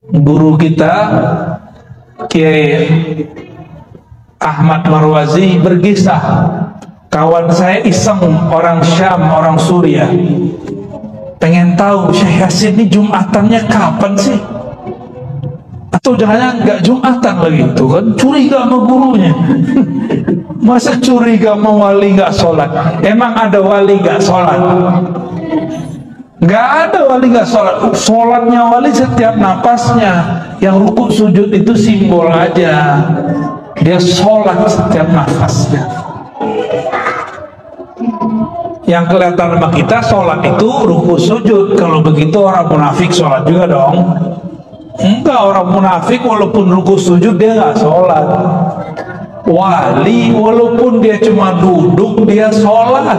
Guru kita Kiai Ahmad Marwazi berkisah, kawan saya iseng, orang Syam, orang Suriah, pengen tahu Syekh Yasin ini Jumatannya kapan sih? Atau jangan-jangan nggak Jumatan lagi, itu kan curiga sama gurunya. Masa curiga sama wali nggak sholat? Emang ada wali nggak sholat? Nggak ada wali nggak sholat. Sholatnya wali setiap napasnya. Yang rukuk sujud itu simbol aja. Dia sholat setiap nafasnya. Yang kelihatan sama kita sholat itu rukuk sujud. Kalau begitu orang munafik sholat juga dong. Enggak, orang munafik walaupun rukuk sujud dia nggak sholat. Wali walaupun dia cuma duduk dia sholat.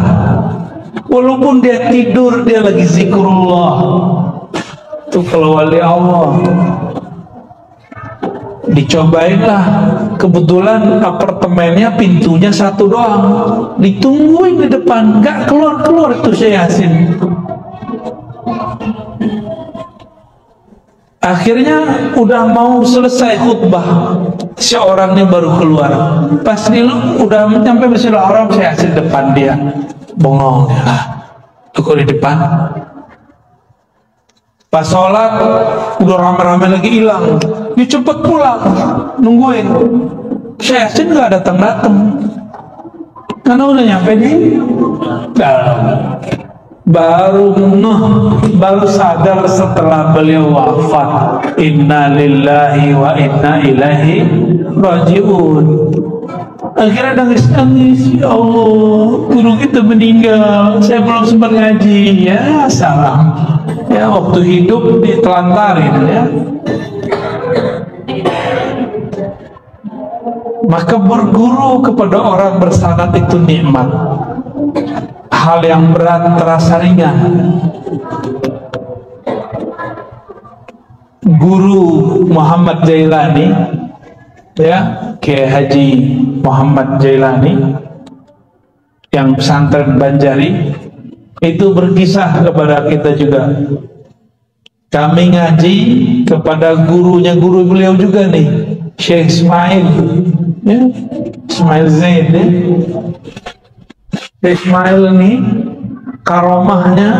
Walaupun dia tidur dia lagi zikrullah. Itu kalau wali Allah. Dicobainlah, kebetulan apartemennya pintunya satu doang, ditungguin di depan, nggak keluar itu Syekh Yasin. Akhirnya udah mau selesai khutbah, seorangnya baru keluar. Pas udah sampai Masjidil Haram, Syekh Yasin depan dia, bengong ya, kok di depan. Pas sholat udah rame-rame lagi hilang, dia cepet pulang, nungguin. Syekh Yasin nggak datang-datang, karena udah nyampe di dalam. Baru sadar setelah beliau wafat, inna lillahi wa inna ilaihi rajiun. Akhirnya nangis-nangis, ya Allah, guru kita meninggal, saya belum sempat ngaji. Ya salam, ya waktu hidup ditelantarin ya. Maka berguru kepada orang bersanad itu nikmat. Hal yang berat terasa ringan. Guru Muhammad Jailani, ya, Kiai Haji Muhammad Jailani yang pesantren Banjari, itu berkisah kepada kita juga. Kami ngaji kepada gurunya, guru beliau juga nih, Syekh Ismail, ya, Ismail Zaid, ya. Ismail ini karomahnya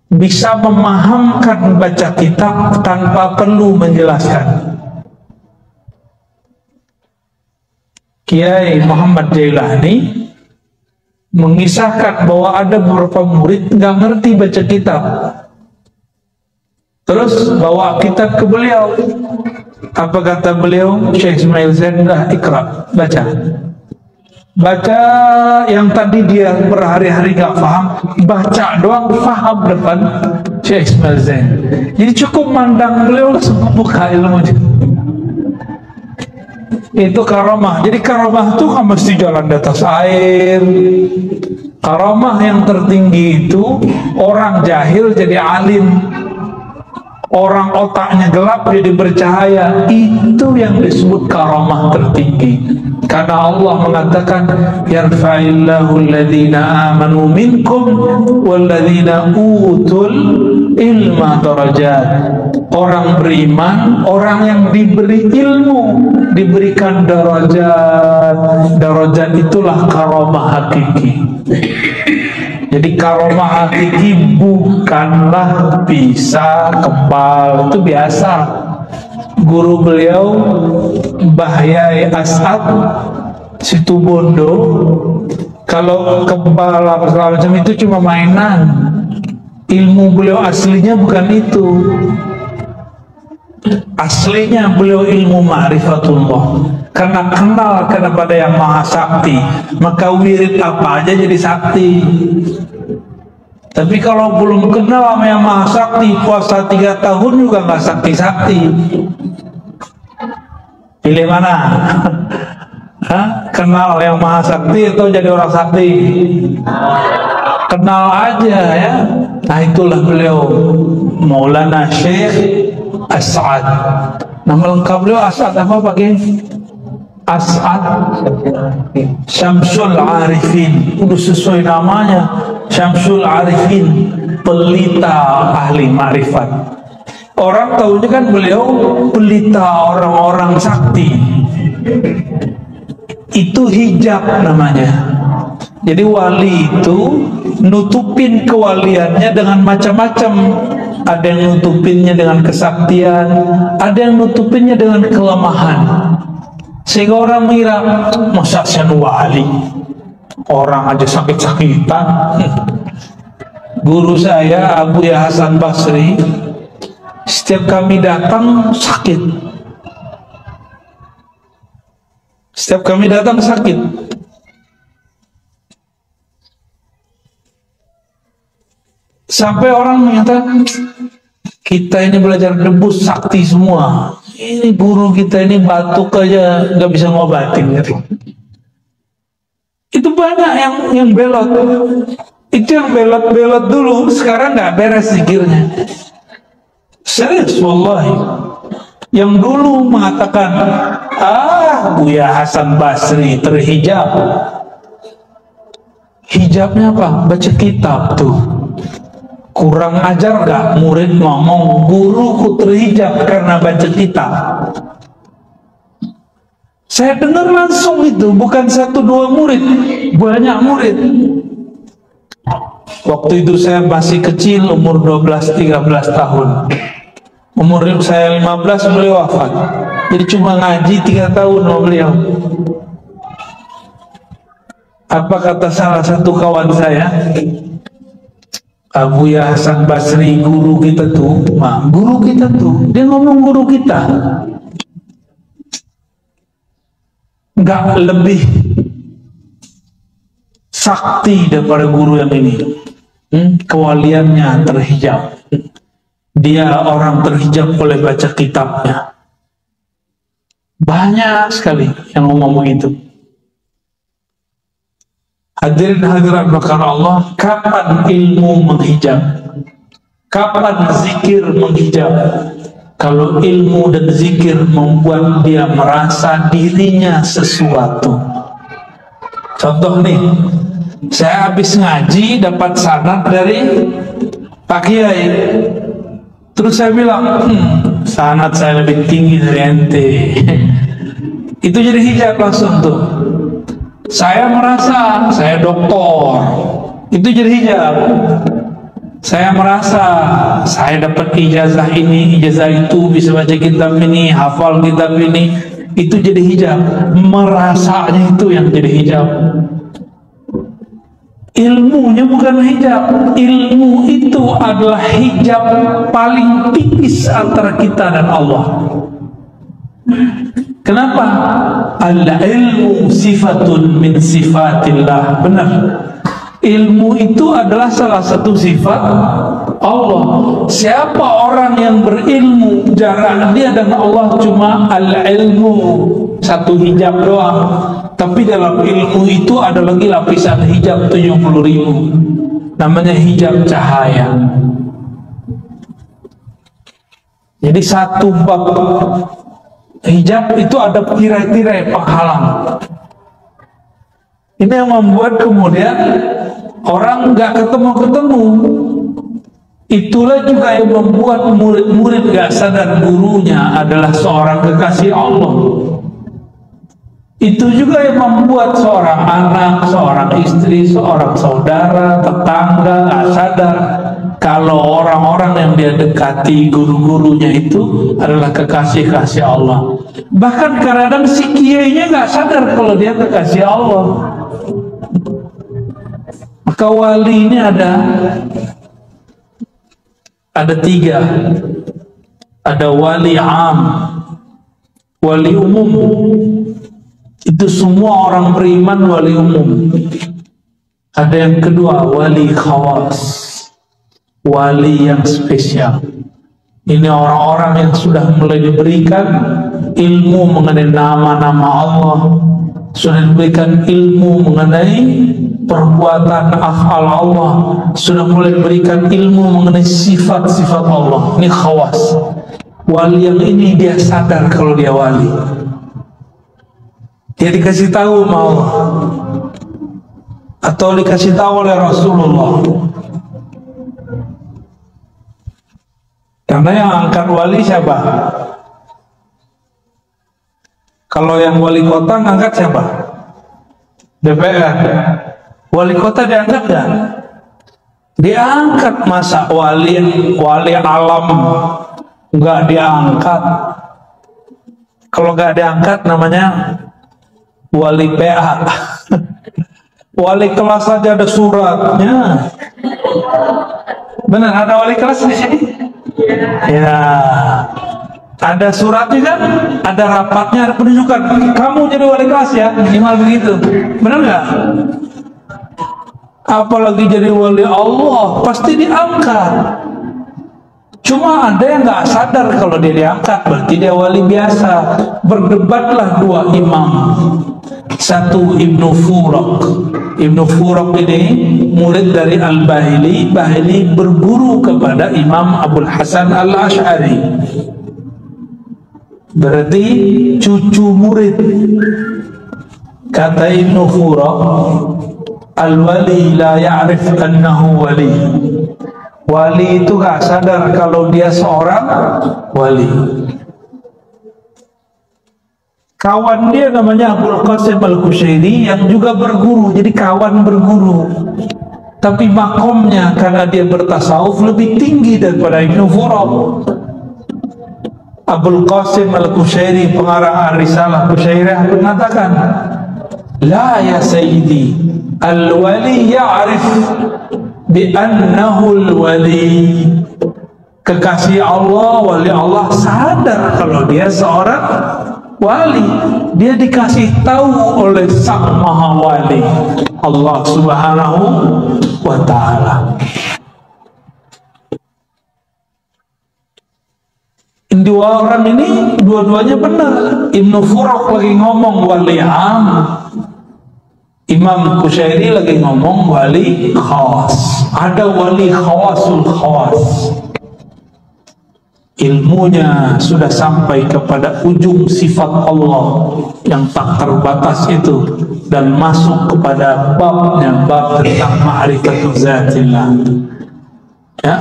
bisa memahamkan baca kitab tanpa perlu menjelaskan. Kiai Muhammad Jailani mengisahkan bahwa ada beberapa murid nggak ngerti baca kitab, terus bawa kitab ke beliau. Apa kata beliau? Syekh Ismail Zaid, ikra, baca yang tadi dia berhari-hari gak paham, baca doang paham depan Syekh Ismail Zain. Jadi cukup mandang beliau langsung buka ilmunya. Itu karomah. Jadi karomah itu kan mesti jalan di atas air. Karomah yang tertinggi itu orang jahil jadi alim, orang otaknya gelap jadi bercahaya. Itu yang disebut karomah tertinggi. Karena Allah mengatakan yarfa'illahu alladhina amanu minkum walladhina utul ilma darajat. Orang beriman, orang yang diberi ilmu, diberikan darajat. Darajat itulah karomah hakiki. Jadi karomah hakiki bukanlah bisa kebal, itu biasa. Guru beliau Mbah Yai As'ad Situbondo, kalau kebal apa segala macam itu cuma mainan. Ilmu beliau aslinya bukan itu. Aslinya beliau ilmu ma'rifatullah. Karena kenal kepada yang maha sakti, maka wirid apa aja jadi sakti. Tapi kalau belum kenal sama yang maha sakti, puasa 3 tahun juga nggak sakti-sakti. Pilih mana? Hah? Kenal yang maha sakti atau jadi orang sakti? Kenal aja ya. Nah itulah beliau Maulana Syekh As'ad. Nama lengkap beliau As'ad apa pakai? As'ad Syamsul Arifin. Udah sesuai namanya, Syamsul Arifin, pelita ahli ma'rifat. Orang tahunya kan beliau pelita orang-orang sakti. Itu hijab namanya. Jadi wali itu nutupin kewaliannya dengan macam-macam. Ada yang nutupinnya dengan kesaktian, ada yang nutupinnya dengan kelemahan. Sehingga orang mengira, masa saya wali? Orang aja sakit-sakitan. Guru saya Abu Ya Hasan Basri, setiap kami datang sakit. Setiap kami datang sakit. Sampai orang mengatakan, kita ini belajar debus sakti semua. Ini guru kita ini batuk aja nggak bisa ngobatin gitu. Itu banyak yang belot. Itu yang belot-belot dulu, sekarang nggak beres zikirnya. Serius wallahi. Yang dulu mengatakan, Buya Hasan Basri terhijab. Hijabnya apa? Baca kitab tuh. Kurang ajar gak murid ngomong guruku terhijab karena baca kitab. Saya dengar langsung itu, bukan 1-2 murid, banyak murid. Waktu itu saya masih kecil, umur 12-13 tahun. Umur saya 15 beliau wafat. Jadi cuma ngaji 3 tahun sama beliau. Apa kata salah satu kawan saya, Abu Ya Hasan Basri guru kita tuh, guru kita tuh, dia ngomong guru kita nggak lebih sakti daripada guru yang ini. Kewaliannya terhijab, dia orang terhijab oleh baca kitabnya. Banyak sekali yang ngomong begitu. Hadirin hadirat bakar Allah, kapan ilmu menghijab? Kapan zikir menghijab? Kalau ilmu dan zikir membuat dia merasa dirinya sesuatu. Contoh nih, saya habis ngaji dapat sanad dari Pak Kiai. Terus saya bilang, sanad saya lebih tinggi dari ente. Itu jadi hijab langsung tuh. Saya merasa saya doktor, itu jadi hijab. Saya merasa saya dapat ijazah ini, ijazah itu, bisa baca kitab ini, hafal kitab ini, itu jadi hijab. Merasanya itu yang jadi hijab. Ilmunya bukan hijab. Ilmu itu adalah hijab paling tipis antara kita dan Allah. Kenapa? Al-ilmu sifatun min sifatillah. Benar. Ilmu itu adalah salah satu sifat Allah. Siapa orang yang berilmu, jarak dia dan Allah cuma al-ilmu, satu hijab doang. Tapi dalam ilmu itu ada lagi lapisan hijab 70.000. Namanya hijab cahaya. Jadi satu bab hijab itu ada tirai-tirai penghalang. Ini yang membuat kemudian orang nggak ketemu-ketemu. Itulah juga yang membuat murid-murid nggak sadar gurunya adalah seorang kekasih Allah. Itu juga yang membuat seorang anak, seorang istri, seorang saudara, tetangga nggak sadar kalau orang-orang yang dia dekati, guru-gurunya itu adalah kekasih-kasih Allah. Bahkan kadang-kadang si kiainya nggak sadar kalau dia kekasih Allah. Maka wali ini ada 3. Ada wali am, wali umum. Itu semua orang beriman wali umum. Ada yang kedua, wali khawas, wali yang spesial. Ini orang-orang yang sudah mulai diberikan ilmu mengenai nama-nama Allah, sudah diberikan ilmu mengenai perbuatan afal Allah, sudah mulai diberikan ilmu mengenai sifat-sifat Allah. Ini khawas. Wali yang ini dia sadar kalau dia wali. Dia dikasih tahu sama Allah atau dikasih tahu oleh Rasulullah. Karena yang angkat wali siapa? Kalau yang wali kota ngangkat siapa? DPR. Wali kota diangkat gak? Diangkat. Masa wali alam nggak diangkat? Kalau nggak diangkat namanya wali PA. Wali kelas aja ada suratnya. Benar, ada wali kelas di sini? Ya, ada suratnya kan? Ada rapatnya, ada penunjukan. Kamu jadi wali kelas ya, minimal begitu. Benar nggak? Apalagi jadi wali Allah, pasti diangkat. Cuma ada yang nggak sadar kalau dia diangkat, berarti dia wali biasa. Berdebatlah dua imam. Satu Ibnu Furak. Ibnu Furak ini murid dari Al-Bahili. Bahili berguru kepada Imam Abul Hasan Al-Ash'ari. Berarti cucu murid. Kata Ibnu Furak, al-wali la ya'rif annahu wali. Wali itu gak sadar kalau dia seorang wali. Kawan dia namanya Abul Qasim Al-Kushairi yang juga berguru, jadi kawan berguru. Tapi makomnya karena dia bertasawuf lebih tinggi daripada Ibnu Furak. Abul Qasim Al-Kushairi, pengarang Ar-Risalah Kushairiyah, mengatakan, la ya sayyidi, al-wali ya'rif bi'annahu al-wali. Kekasih Allah, wali Allah sadar kalau dia seorang wali. Dia dikasih tahu oleh Sang Maha Wali, Allah Subhanahu wa Ta'ala. Dua orang ini dua-duanya benar. Ibnu Furak lagi ngomong wali am, Imam Kushairi lagi ngomong wali khas. Ada wali khawasul khawas, ilmunya sudah sampai kepada ujung sifat Allah yang tak terbatas itu, dan masuk kepada babnya, bab tentang ma'rifatul zatillah. Ya,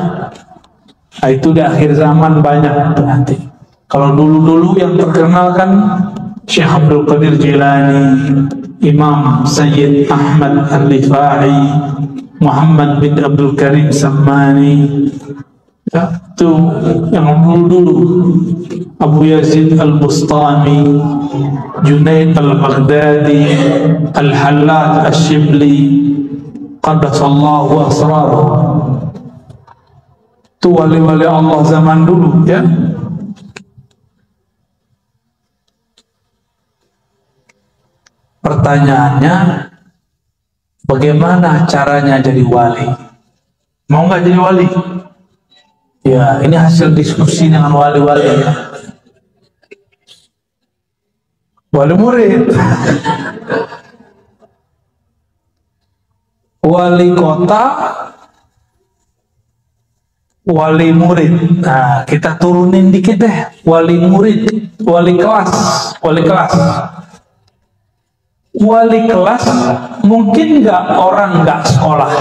itu di akhir zaman banyak nanti. Kalau dulu-dulu yang terkenal kan Syekh Abdul Qadir Jilani, Imam Sayyid Ahmad Al-Rifai, Muhammad bin Abdul Karim Sammani, ya, itu yang dulu-dulu. Abu Yazid Al-Bustami, Junaid Al-Baghdadi, Al-Hallaj Al-Shibli, Qaddasallahu asrarahu. Itu wali-wali Allah zaman dulu, ya. Pertanyaannya, bagaimana caranya jadi wali? Mau nggak jadi wali? Ya, ini hasil diskusi dengan wali-wali, ya. Wali murid, wali kota, wali murid. Nah, kita turunin dikit deh. Wali murid, wali kelas, wali kelas. Wali kelas mungkin nggak orang nggak sekolah.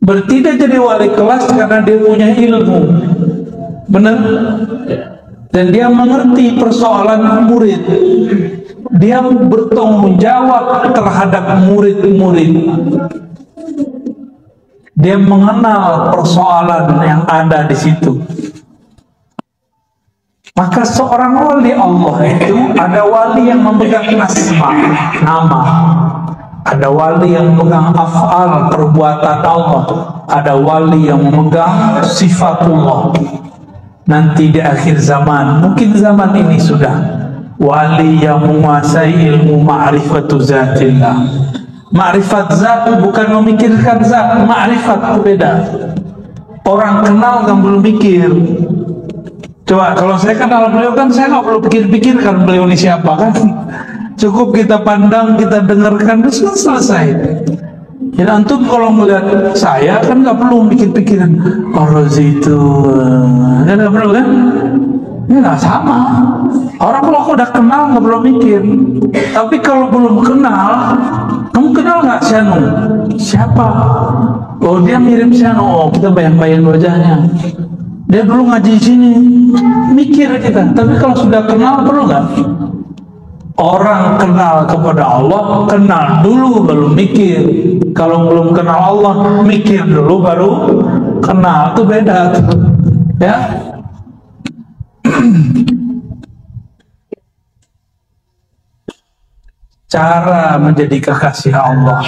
Berarti dia jadi wali kelas karena dia punya ilmu, benar? Dan dia mengerti persoalan murid. Dia bertanggung jawab terhadap murid-murid. Dia mengenal persoalan yang ada di situ. Maka seorang wali Allah itu ada wali yang memegang asma, nama. Ada wali yang memegang af'al, perbuatan Allah. Ada wali yang memegang sifatullah. Nanti di akhir zaman, mungkin zaman ini sudah, wali yang menguasai ilmu ma'rifatu zatillah. Ma'rifat zat bukan memikirkan zat, ma'rifat beda. Orang kenal kan belum mikir. Coba kalau saya kenal beliau kan saya nggak perlu pikir-pikirkan beliau ini siapa kan. Cukup kita pandang, kita dengarkan, terus selesai. Ya antum kalau melihat saya kan nggak perlu pikir-pikiran. Orang itu, kan nggak perlu kan? Ya nggak sama. Orang kalau udah kenal nggak perlu mikir. Tapi kalau belum kenal, kamu kenal kenal nggak si Anu? Siapa? Oh, dia mirip si Anu. Oh, kita bayang-bayang wajahnya. Dia dulu ngaji sini. Mikir kita. Tapi kalau sudah kenal, perlu nggak? Orang kenal kepada Allah, kenal dulu baru mikir. Kalau belum kenal Allah, mikir dulu baru kenal. Itu beda tuh. Ya. Cara menjadi kekasih Allah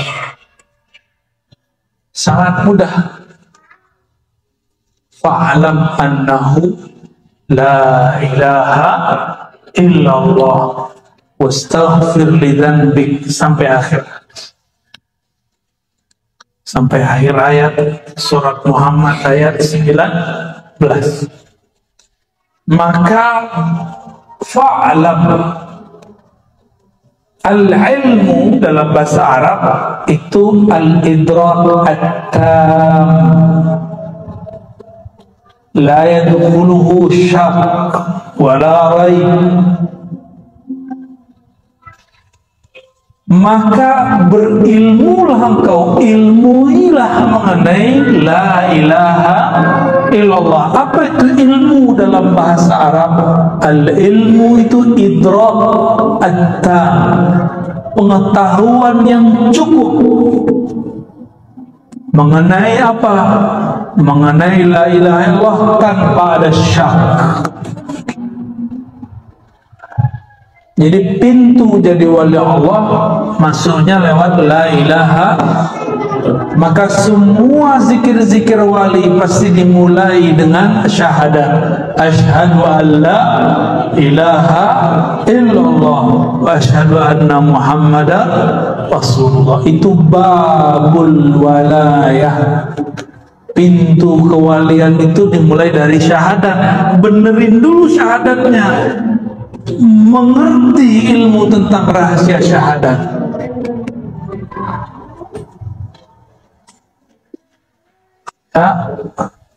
sangat mudah. Fa'alam annahu la ilaha illallah wastaghfir li dzanbik, sampai akhir. Sampai akhir ayat surat Muhammad ayat 19. Maka fa'alam, al-ilmu dalam bahasa Arab itu al-idrak at-tam, la yadkhuluhu syak wala raib. Maka berilmulah engkau, ilmuilah mengenai la ilaha illallah. Apa itu ilmu dalam bahasa Arab? Al-ilmu itu idrak at-tam, pengetahuan yang cukup mengenai apa? Mengenai la ilaha illallah tanpa ada syak. Jadi pintu jadi wali Allah masuknya lewat la ilaha. Maka semua zikir-zikir wali pasti dimulai dengan syahadat. Asyhadu an la ilaha illallah wa asyhadu anna Muhammadar Rasulullah. Itu babul walayah. Pintu kewalian itu dimulai dari syahadat. Benerin dulu syahadatnya. Mengerti ilmu tentang rahasia syahadat. Ya,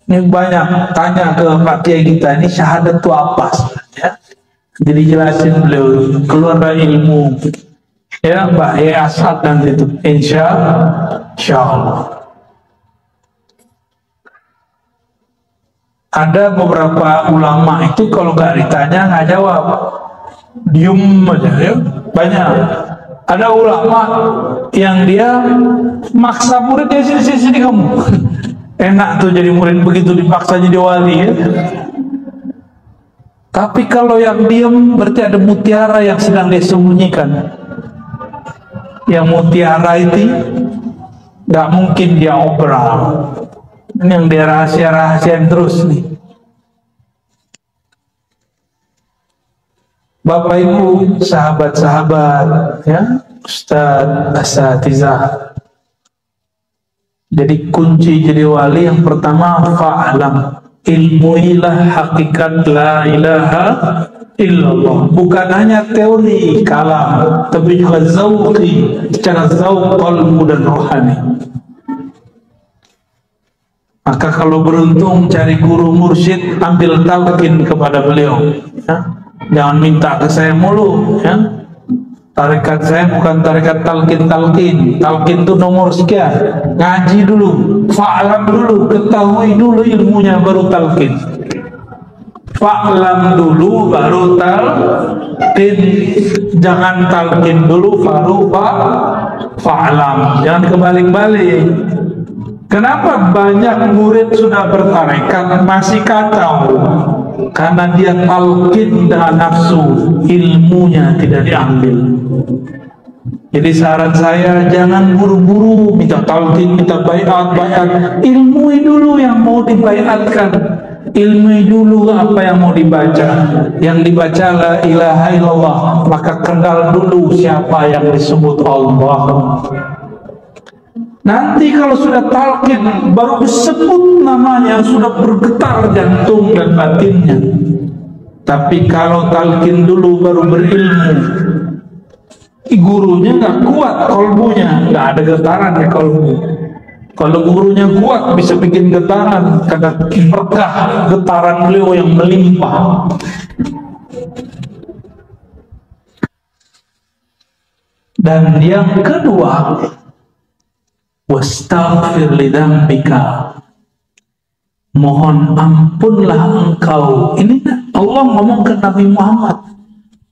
ini banyak tanya ke Pak Kiai kita, ini syahadat itu apa sebenarnya? Jadi jelasin beliau, keluar dari ilmu. Ya, Mbak Ya Asad nanti itu, insya Allah. Ada beberapa ulama itu kalau nggak ditanya nggak jawab, diem aja ya. Banyak. Ada ulama yang dia maksa muridnya, sini kamu. Enak tuh jadi murid begitu dipaksa jadi wali ya. Tapi kalau yang diem berarti ada mutiara yang sedang dia sembunyikan. Yang mutiara itu nggak mungkin dia obral. Ini yang dia rahasia-rahasian terus nih. Bapak Ibu, sahabat-sahabat, ya, Ustadz, asatizah. Jadi kunci jadi wali yang pertama fa'alam, ilmuilah hakikat la ilaha illallah. Bukan hanya teori kalam, tapi juga zauqi, secara zauq qalbu dan rohani. Maka kalau beruntung cari guru mursyid, ambil talqin kepada beliau. Ya. Jangan minta ke saya mulu. Ya. Tarekat saya bukan tarekat talqin. Talqin itu nomor sekian. Ngaji dulu, fa'alam dulu, ketahui dulu ilmunya baru talqin. Fa'alam dulu baru talqin. Jangan talqin dulu baru fa'alam. Jangan kebalik-balik. Kenapa banyak murid sudah bertarekat masih kacau? Karena dia talqin dengan nafsu, ilmunya tidak diambil. Jadi saran saya, jangan buru-buru minta talqin, minta baiat. Ilmui dulu yang mau dibaiatkan, ilmui dulu apa yang mau dibaca. Yang dibaca la ilaha illallah, maka kenal dulu siapa yang disebut Allah. Nanti kalau sudah talqin, baru disebut namanya, sudah bergetar jantung dan batinnya. Tapi kalau talqin dulu baru berilmu, gurunya nggak kuat kolbunya, nggak ada getaran ya kolbu. Kalau gurunya kuat bisa bikin getaran, karena berkah getaran beliau yang melimpah. Dan yang kedua, wastaghfir lidzambika, mohon ampunlah engkau. Ini Allah ngomong ke Nabi Muhammad.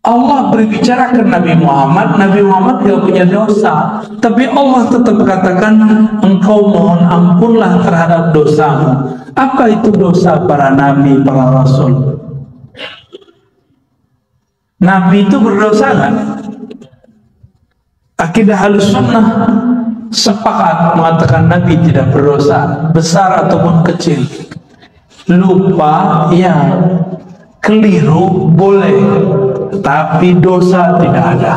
Allah berbicara ke Nabi Muhammad. Nabi Muhammad gak punya dosa, tapi Allah tetap katakan engkau mohon ampunlah terhadap dosamu. Apa itu dosa para nabi, para rasul? Nabi itu berdosa kan? Akidah Ahlussunnah sepakat mengatakan Nabi tidak berdosa, besar ataupun kecil. Lupa, ya. Keliru boleh, tapi dosa tidak ada.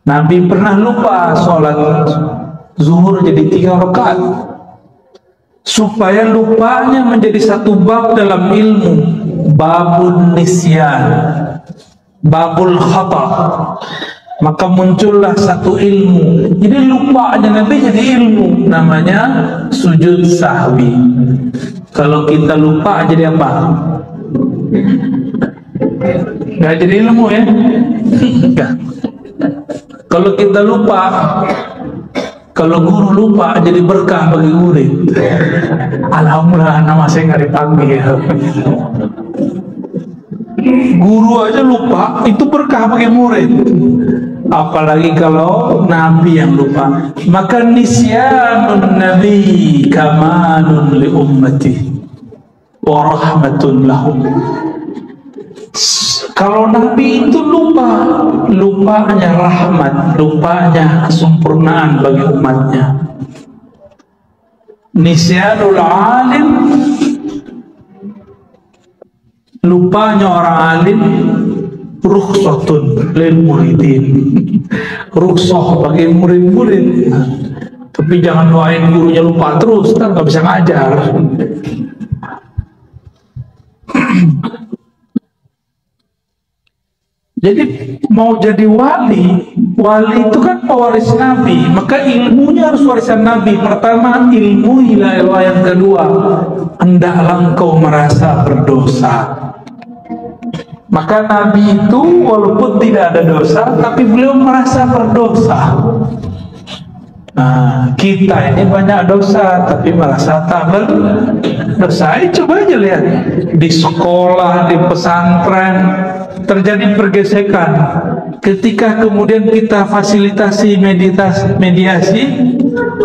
Nabi pernah lupa sholat zuhur jadi 3 rakaat. Supaya lupanya menjadi satu bab dalam ilmu, babun nisyan, babul khata, maka muncullah satu ilmu. Jadi lupanya Nabi jadi ilmu, namanya sujud sahwi. Kalau kita lupa jadi apa? Nggak jadi ilmu ya. Kalau kita lupa, kalau guru lupa jadi berkah bagi murid. Alhamdulillah nama saya nggak dipanggil. Guru aja lupa, itu berkah bagi murid. Apalagi kalau Nabi yang lupa. Maka nisyanun Nabi kamanun li ummati wa rahmatun lahum. Kalau Nabi itu lupa, lupanya rahmat, lupanya kesempurnaan bagi umatnya. Nisyanul alim, lupanya orang alim, rukhsatun lil muridin, rukhsah bagi murid-murid. Tapi jangan doain gurunya lupa terus, kan nggak bisa ngajar. Jadi mau jadi wali, wali itu kan pewaris Nabi, maka ilmunya harus warisan Nabi. Pertama ilmu ilah, yang kedua hendaklah engkau merasa berdosa. Maka Nabi itu walaupun tidak ada dosa, tapi beliau merasa berdosa. Nah, kita ini banyak dosa tapi merasa tak berdosa. Coba aja lihat di sekolah, di pesantren terjadi pergesekan. Ketika kemudian kita fasilitasi mediasi,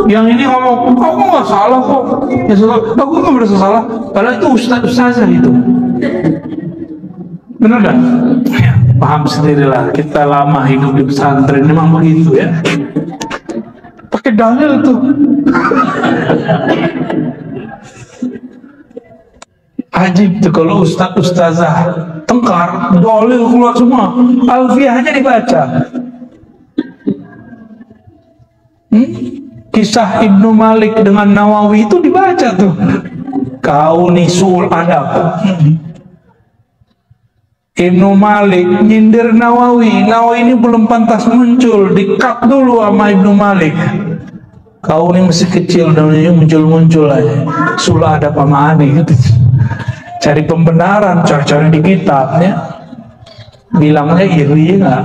yang ini ngomong, aku nggak salah kok, ya salah, aku nggak merasa salah, padahal itu ustazah itu. Benar kan? Ya, paham sendirilah, kita lama hidup di pesantren memang begitu ya. Pakai dalil tuh. Ajib tuh kalau ustazah tengkar, dalil keluar semua, alfiahnya dibaca. Kisah Ibnu Malik dengan Nawawi itu dibaca tuh. Kau nih sul adab. Ibnu Malik nyindir Nawawi, Nawawi ini belum pantas muncul, di-cut dulu sama Ibnu Malik. Kau ini masih kecil dan muncul-muncul aja. Sulah ada pamani gitu. Cari pembenaran, cari di kitabnya. Bilangnya iri nggak?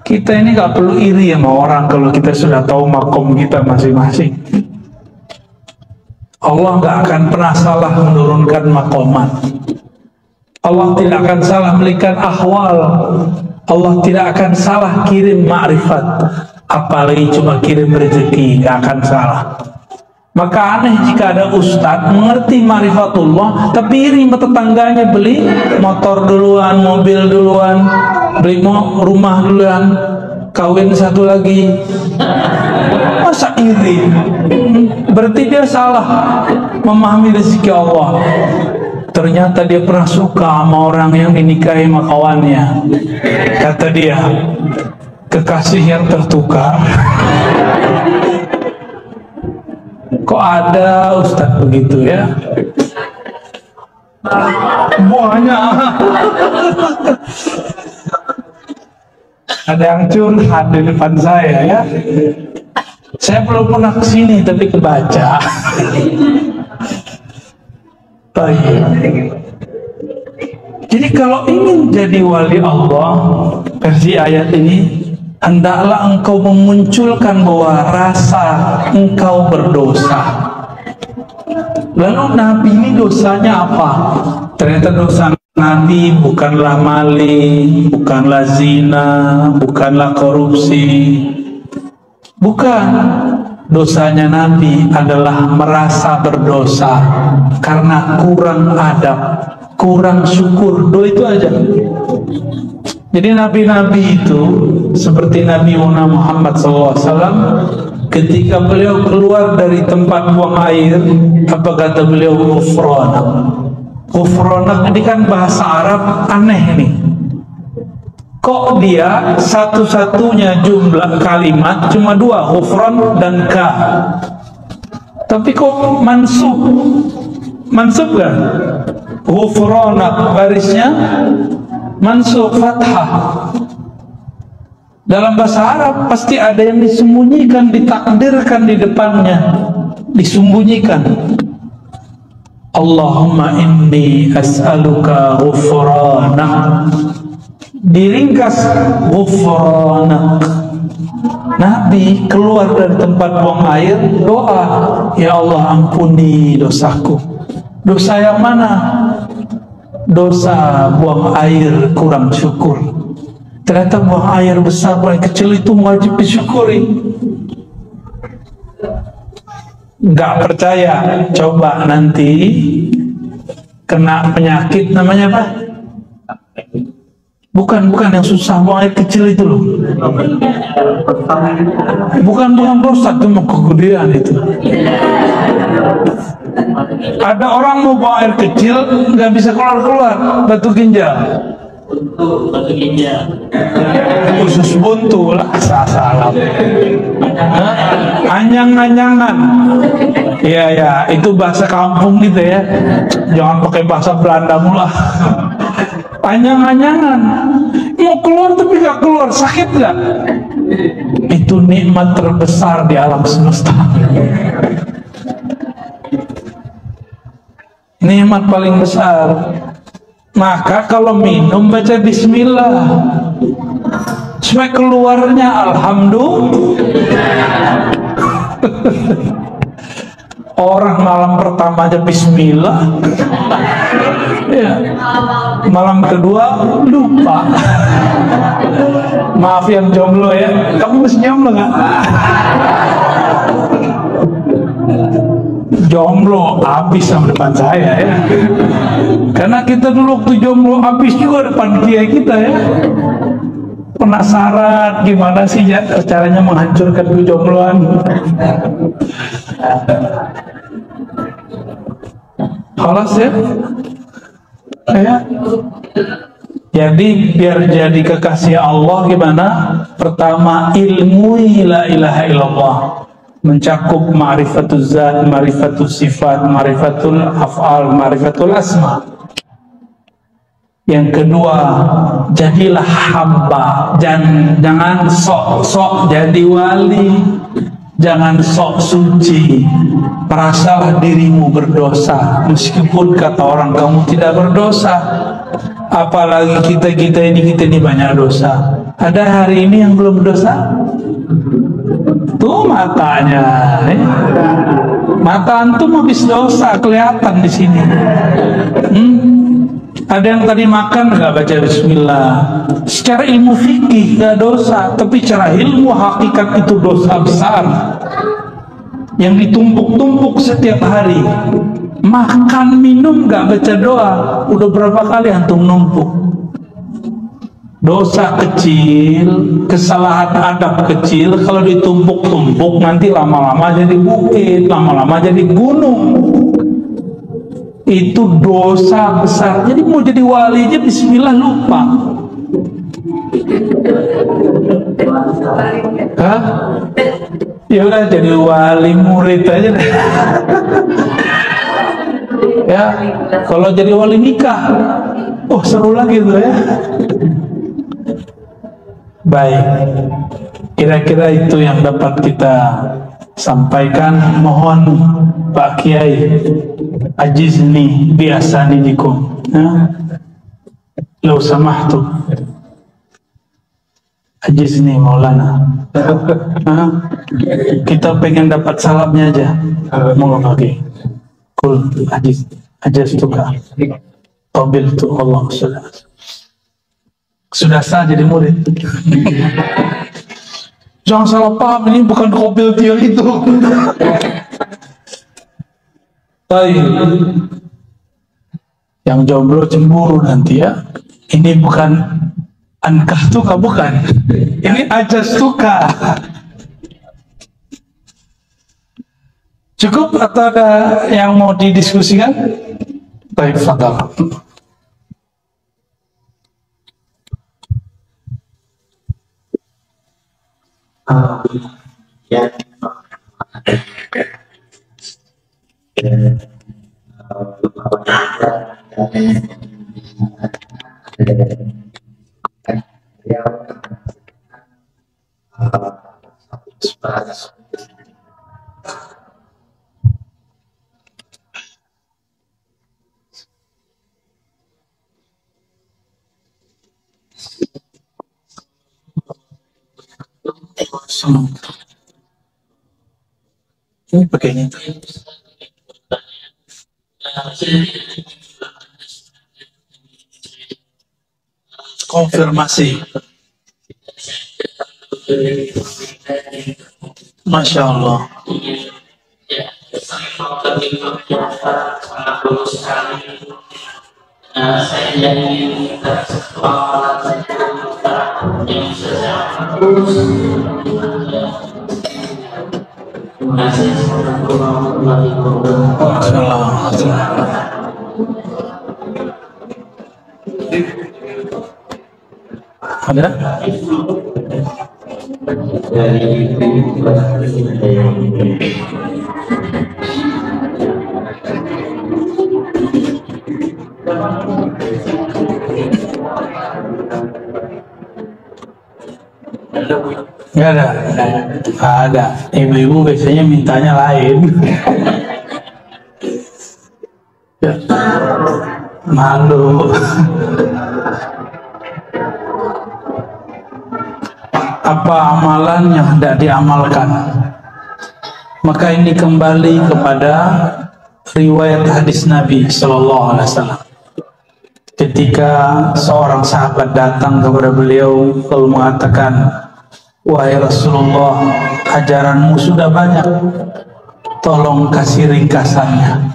Kita ini nggak perlu iri sama orang kalau kita sudah tahu makom kita masing-masing. Allah nggak akan pernah salah menurunkan makomat. Allah tidak akan salah memberikan ahwal. Allah tidak akan salah kirim ma'rifat, apalagi cuma kirim rezeki, gak akan salah. Maka aneh jika ada ustadz mengerti ma'rifatullah tapi iri sama tetangganya, beli motor duluan, mobil duluan, beli rumah duluan, kawin satu lagi. Masa iri? Berarti dia salah memahami rezeki Allah. Ternyata dia pernah suka sama orang yang dinikahi sama kawannya. Kata dia, kekasih yang tertukar. Kok ada ustadz begitu ya? Banyak. Ada yang curhat di depan saya ya. Saya belum pernah kesini tapi kebaca. Jadi kalau ingin jadi wali Allah, versi ayat ini, hendaklah engkau memunculkan bahwa rasa engkau berdosa. Lalu Nabi ini dosanya apa? Ternyata dosa Nabi bukanlah maling, bukanlah zina, bukanlah korupsi. Bukan. Dosanya Nabi adalah merasa berdosa karena kurang adab, kurang syukur. Itu aja. Jadi nabi-nabi itu seperti Nabi Muhammad SAW, ketika beliau keluar dari tempat buang air, apa kata beliau? Ghufranak. Ghufranak ini kan bahasa Arab aneh nih. Kok dia satu-satunya jumlah kalimat cuma dua, ghufran dan ka. Tapi kok mansub? Mansub kan? Ghufranak barisnya mansub fathah. Dalam bahasa Arab pasti ada yang disembunyikan, ditakdirkan di depannya, disembunyikan. Allahumma inni as'aluka ghufranak, diringkas ghufranak. Nabi keluar dari tempat buang air, doa, ya Allah ampuni dosaku. Dosa yang mana? Dosa buang air kurang syukur. Ternyata buang air besar, buang air kecil itu wajib disyukuri. Nggak percaya, coba nanti kena penyakit namanya apa? Bukan yang susah, buang air kecil itu loh. Bukan prostat, itu mau kegedean itu. Ada orang mau buang air kecil nggak bisa keluar, batu ginjal. Usus buntu lah, salam. Anyang-anyangan. Ya, itu bahasa kampung gitu ya. Jangan pakai bahasa Belanda mula. Anyang-anyangan, mau keluar tapi gak keluar, sakit gak? Itu nikmat terbesar di alam semesta. Nikmat paling besar. Maka kalau minum baca bismillah, supaya keluarnya alhamdulillah. Orang malam pertama aja bismillah, ya. Malam kedua lupa. Maaf yang jomblo ya, kamu masih jomblo nggak? Jomblo habis sama depan saya ya. Karena kita dulu waktu jomblo habis juga depan kiai kita ya. Penasaran gimana sih ya caranya menghancurkan kejombloan. Halas ya. Jadi biar jadi kekasih Allah gimana? Pertama, ilmu la ilaha illallah, mencakup ma'rifatul zat, ma'rifatul sifat, ma'rifatul af'al, ma'rifatul asma. Yang kedua, jadilah hamba, jangan sok-sok jadi wali, jangan sok suci. Perasalah dirimu berdosa, meskipun kata orang kamu tidak berdosa. Apalagi kita ini banyak dosa. Ada hari ini yang belum berdosa? Tuh matanya, mata antum habis dosa kelihatan di sini. Ada yang tadi makan nggak baca bismillah. Secara ilmu fikih nggak dosa, tapi secara ilmu hakikat itu dosa besar yang ditumpuk-tumpuk setiap hari. Makan minum nggak baca doa, udah berapa kali antum numpuk? Dosa kecil, kesalahan adab kecil, kalau ditumpuk-tumpuk nanti lama-lama jadi bukit, lama-lama jadi gunung. Itu dosa besar. Jadi mau jadi wali aja bismillah lupa. Hah? Ya udah jadi wali murid aja deh. Ya, kalau jadi wali nikah, oh seru lagi tuh ya. Baik, kira-kira itu yang dapat kita sampaikan. Mohon Pak Kiai ajizni biasani dikum, lau samahtu Ajiz nih Maulana. Kita pengen dapat salamnya aja. Mau lagi. Kul Ajiz tuka. Qabil tu Allah sudah sah jadi murid. Jangan salah paham, ini bukan qabil dia itu. Baik. Yang jomblo cemburu nanti ya. Ini bukan ankah tuka, bukan. Ini ajaz tuka. Cukup atau ada yang mau didiskusikan? Baik, fadal. Ya. Ini pakainya konfirmasi. Masya Allah. Ada? Nggak ada. Ada. Ibu-ibu biasanya mintanya lain. Malu. Apa amalan yang tidak diamalkan? Maka ini kembali kepada riwayat hadis Nabi Sallallahu Alaihi Wasallam. Ketika seorang sahabat datang kepada beliau lalu mengatakan, wahai Rasulullah, ajaranmu sudah banyak, tolong kasih ringkasannya.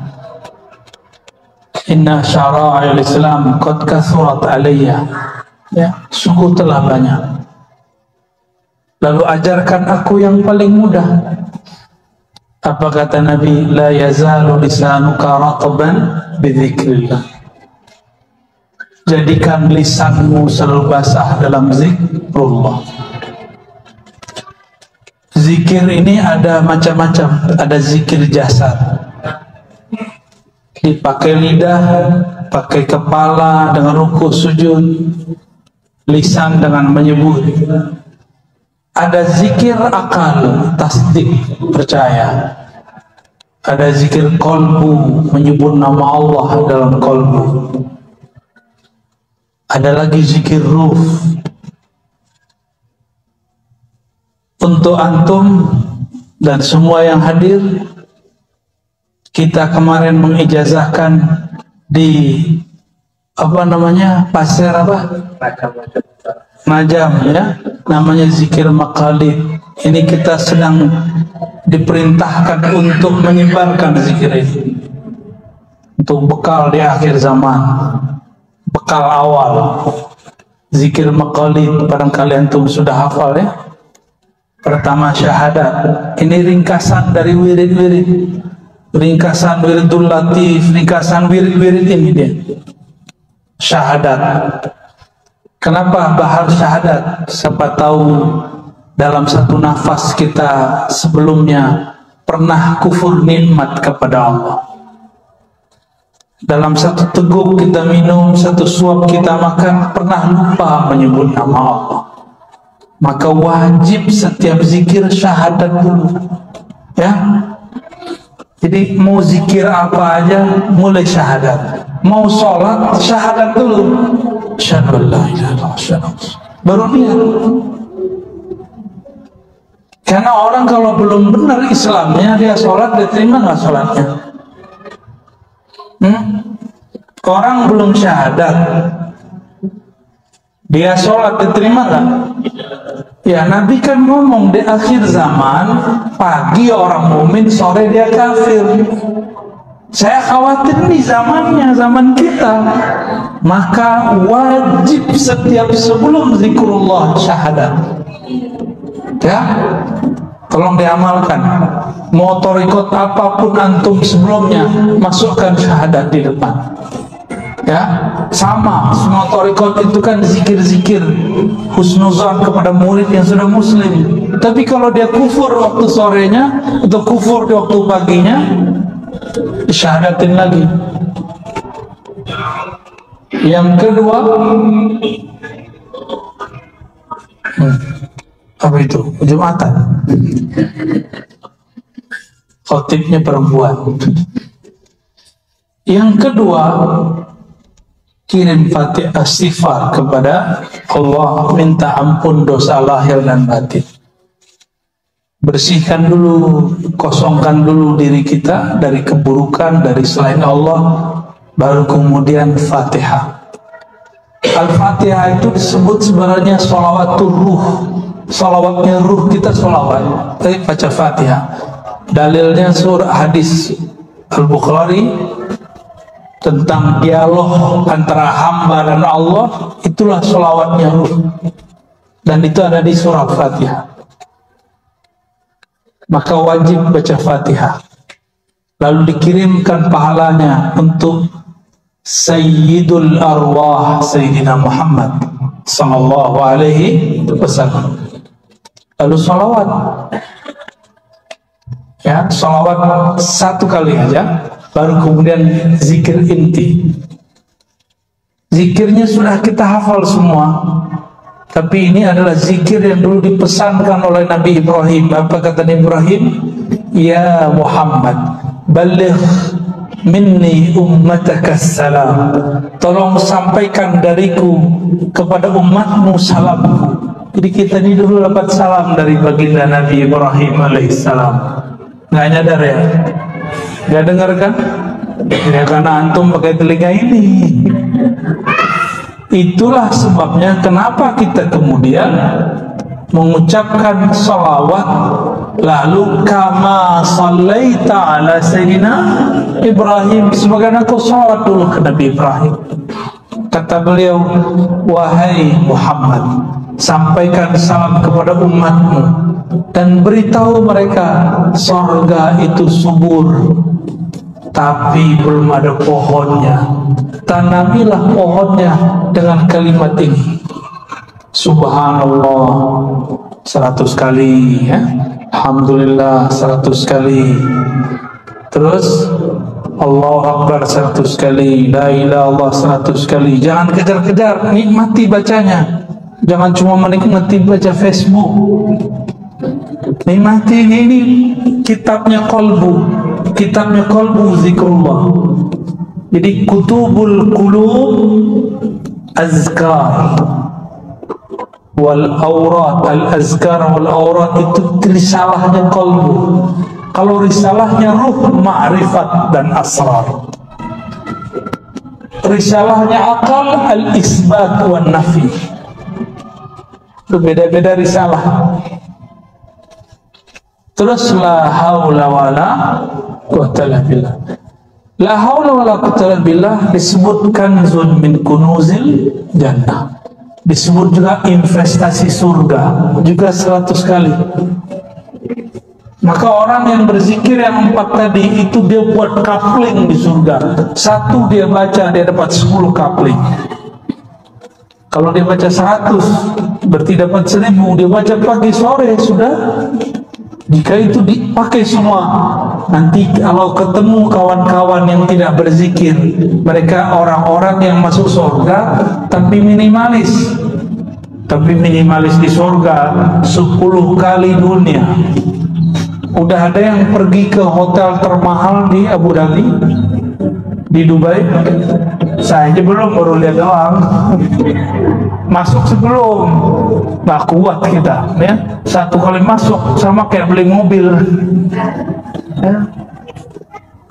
Inna syara'il Islam qad kathurat alayya. Ya, sungguh telah banyak. Lalu ajarkan aku yang paling mudah. Apa kata Nabi? La yazalu lisanuka rataban bidzikrillah. Jadikan lisanmu selalu basah dalam zikrullah. Zikir ini ada macam-macam. Ada zikir jasad, dipakai lidah, pakai kepala dengan ruku sujud, lisan dengan menyebut. Ada zikir akal, tasdik, percaya. Ada zikir kolbu, menyebut nama Allah dalam kolbu. Ada lagi zikir ruh. Untuk antum dan semua yang hadir, kita kemarin mengijazahkan di pasir Najam ya, namanya zikir maqalid. Ini kita sedang diperintahkan untuk menyebarkan zikir ini untuk bekal di akhir zaman, bekal awal. Zikir maqalid barangkali antum sudah hafal ya. Pertama syahadat, ini ringkasan dari wirid-wirid, ringkasan wiridul latif, ringkasan wirid-wirid ini dia. Syahadat. Kenapa bahar syahadat? Siapa tahu dalam satu nafas kita sebelumnya pernah kufur nikmat kepada Allah. Dalam satu teguk kita minum, satu suap kita makan, pernah lupa menyebut nama Allah. Maka wajib setiap zikir syahadat dulu. Ya. Jadi mau zikir apa aja mulai syahadat. Mau sholat syahadat dulu. Asyhadu an la ilaha illallah, baru niat. Karena orang kalau belum benar Islamnya, dia sholat, diterima nggak sholatnya? Orang belum syahadat, dia sholat, diterima nggak? Ya, Nabi kan ngomong di akhir zaman, pagi orang mukmin, sore dia kafir. Saya khawatir nih zamannya, zaman kita. Maka wajib setiap sebelum zikrullah syahadat. Ya, tolong diamalkan. Mau thariqat apapun antum sebelumnya, masukkan syahadat di depan. Ya, sama. Semua thariqat itu kan zikir-zikir husnuzan kepada murid yang sudah muslim. Tapi kalau dia kufur waktu sorenya atau kufur di waktu paginya, disyahadatin lagi. Yang kedua, apa itu? Jumatan. Khotibnya perempuan. Yang kedua, kirim Fatihah istighfar kepada Allah, minta ampun dosa lahir dan batin. Bersihkan dulu, kosongkan dulu diri kita dari keburukan, dari selain Allah, baru kemudian Fatihah. Al-Fatihah itu disebut sebenarnya sholawatul ruh. Sholawatnya ruh kita sholawat, tapi baca Fatihah. Dalilnya surah hadis Al-Bukhari tentang dialog antara hamba dan Allah, itulah sholawatnya ruh. Dan itu ada di surah Fatihah. Maka wajib baca Fatihah, lalu dikirimkan pahalanya untuk Sayyidul Arwah Sayyidina Muhammad sallallahu alaihi wasallam. Lalu sholawat, ya, sholawat satu kali aja, baru kemudian zikir inti. Zikirnya sudah kita hafal semua, tapi ini adalah zikir yang dulu dipesankan oleh Nabi Ibrahim. Apa kata Nabi Ibrahim? Ya Muhammad, baligh minni ummataka salam. Tolong sampaikan dariku kepada umatmu salamku. Jadi kita ini dulu dapat salam dari baginda Nabi Ibrahim alaihissalam. Nggak nyadar ya? Nggak dengar kan? Ya karena antum pakai telinga ini. Itulah sebabnya kenapa kita kemudian mengucapkan salawat, lalu kama sallaita ala sayyidina Ibrahim, sebagaimana kau salat dulu ke Nabi Ibrahim. Kata beliau, wahai Muhammad, sampaikan salam kepada umatmu dan beritahu mereka surga itu subur, tapi belum ada pohonnya. Tanamilah pohonnya dengan kalimat ini, Subhanallah 100 kali, ya. Alhamdulillah 100 kali. Terus Allahu Akbar 100 kali, La ilaha illallah 100 kali. Jangan kejar-kejar, nikmati bacanya. Jangan cuma menikmati baca Facebook. Nikmati ini kitabnya kolbu. Kitabnya kolbu zikrullah. Jadi kutubul qulub azkar wal aurat, al azkar wal aurat itu risalahnya kolbu. Kalau risalahnya ruh, ma'rifat dan asrar. Risalahnya akal, al isbat wan nafi. Itu beda-beda risalah. Terus la haula wala quwwata illa billah. La haula wala quwwata illa billah disebut kanzun min kunuzil jannah. Disebut juga investasi surga, juga 100 kali. Maka orang yang berzikir yang 4 tadi itu dia buat coupling di surga. 1 dia baca, dia dapat 10 coupling. Kalau dia baca 100 berarti dapat 1000. Dia baca pagi sore sudah. Jika itu dipakai semua, nanti kalau ketemu kawan-kawan yang tidak berzikir, mereka orang-orang yang masuk surga tapi minimalis. Tapi minimalis di surga 10 kali dunia. Udah ada yang pergi ke hotel termahal di Abu Dhabi, di Dubai. Saya aja belum, baru lihat doang. masuk sebelum, nggak kuat kita, ya. Satu kali masuk sama kayak beli mobil, ya.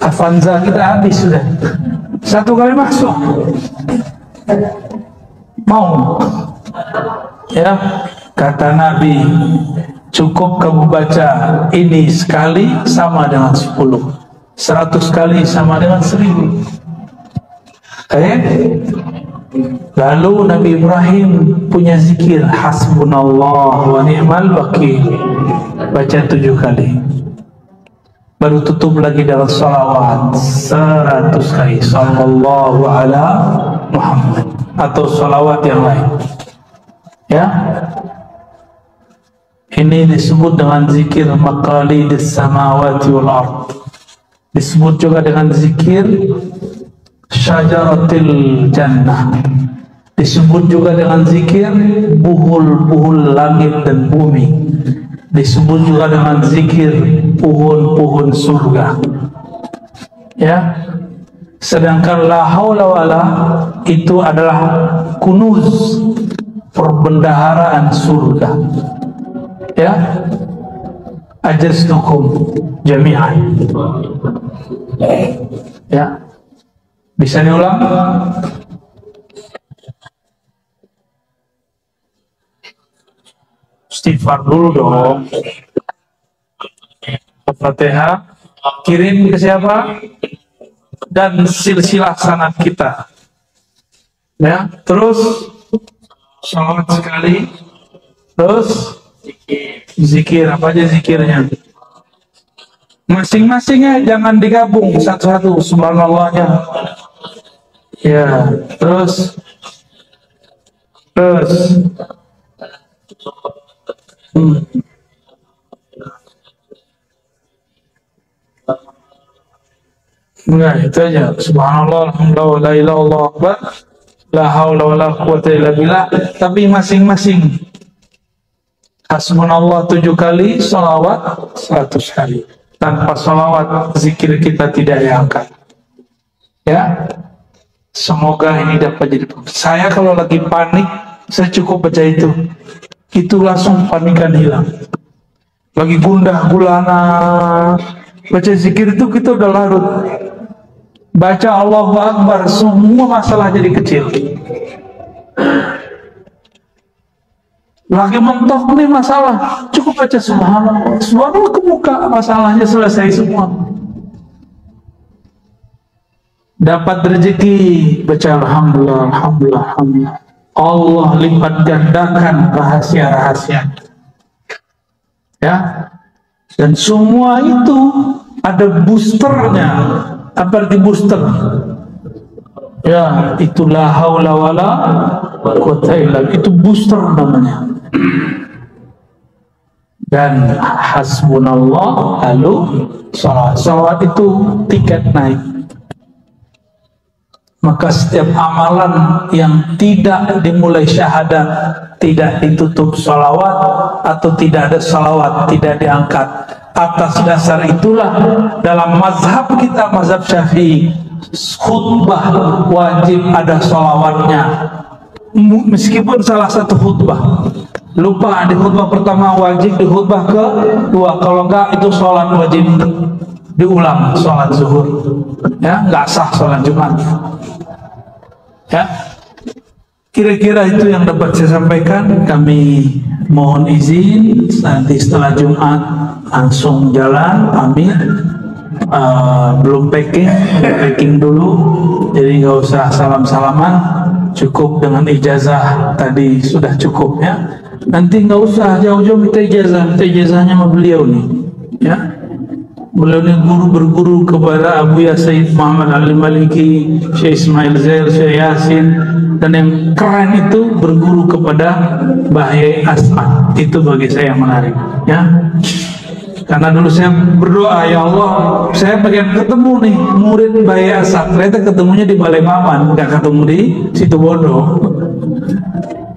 Avanza kita habis sudah. Satu kali masuk, mau, ya. Kata Nabi, cukup kamu baca ini sekali sama dengan 10, 100 kali sama dengan 1000. Lalu Nabi Ibrahim punya zikir hasbunallah wa ni'mal wakil, baca 7 kali. Baru tutup lagi dengan salawat 100 kali, sallallahu ala Muhammad, atau salawat yang lain, ya. Ini disebut dengan zikir maqalidis samawati wal ard. Disebut juga dengan zikir syajaratil jannah. Disebut juga dengan zikir buhul-buhul langit dan bumi. Disebut juga dengan zikir pohon-pohon surga, ya. Sedangkan la haula wala itu adalah kunuz, perbendaharaan surga, ya. Ajaztukum jami'an, ya. Bisa diulang? Istighfar dulu dong. Al-Fatihah kirim ke siapa? Dan silsilah sanad kita, ya. Terus salawat sekali, terus zikir. Apa aja zikirnya? Masing-masingnya jangan digabung satu-satu, subhanallahnya, ya. Terus nah, itu aja. Subhanallah, alhamdulillah, la ilaha illallah, la haula wala quwwata illa billah. Tapi masing-masing hasbunallah 7 kali, salawat 100 kali. Tanpa salawat zikir kita tidak diangkat, ya. Semoga ini dapat jadi. Saya kalau lagi panik, saya cukup baca itu langsung panikan hilang. Lagi gundah gulana, baca zikir itu kita udah larut. Baca Allahu Akbar, semua masalah jadi kecil. Lagi mentok nih masalah, cukup baca subhanallah, subhanallah ke muka, masalahnya selesai semua. Dapat rezeki, baca alhamdulillah, alhamdulillah, alhamdulillah. Allah lipat gandakan rahasia-rahasia, ya. Dan semua itu ada boosternya. Apa arti booster? Ya, itulah haula wala quwwata illa billah. Itu booster namanya. Dan hasbunallah, lalu salawat itu tiket naik. Maka setiap amalan yang tidak dimulai syahadat, tidak ditutup salawat, atau tidak ada salawat, tidak diangkat. Atas dasar itulah dalam mazhab kita, mazhab Syafi'i, khutbah wajib ada salawatnya. Meskipun salah satu khutbah lupa, di khutbah pertama wajib, di khutbah kedua kalau enggak itu sholat wajib diulang, sholat zuhur, ya, nggak sah sholat Jumat, ya. Kira-kira itu yang dapat saya sampaikan. Kami mohon izin nanti setelah Jumat langsung jalan, pamit. Belum packing dulu, jadi nggak usah salam-salaman, cukup dengan ijazah tadi sudah cukup, ya. Nanti nggak usah jauh-jauh minta ijazahnya sama beliau nih, ya. Beliau ini berguru kepada Abu Ya Sayyid Muhammad Al-Maliki, Syekh Ismail Zair, Syekh Yasin, dan yang keren itu berguru kepada Bahya As'ad. Itu bagi saya yang menarik, ya. Karena dulu saya berdoa, ya Allah, saya pengen ketemu nih murid Bahya As'ad. Ternyata ketemunya di Balai Maman, nggak ketemu di Situbondo.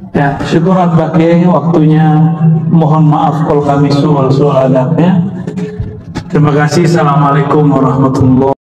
Ya, syukuran Bahya, waktunya. Mohon maaf kalau kami soal adabnya. Terima kasih. Assalamualaikum warahmatullahi wabarakatuh.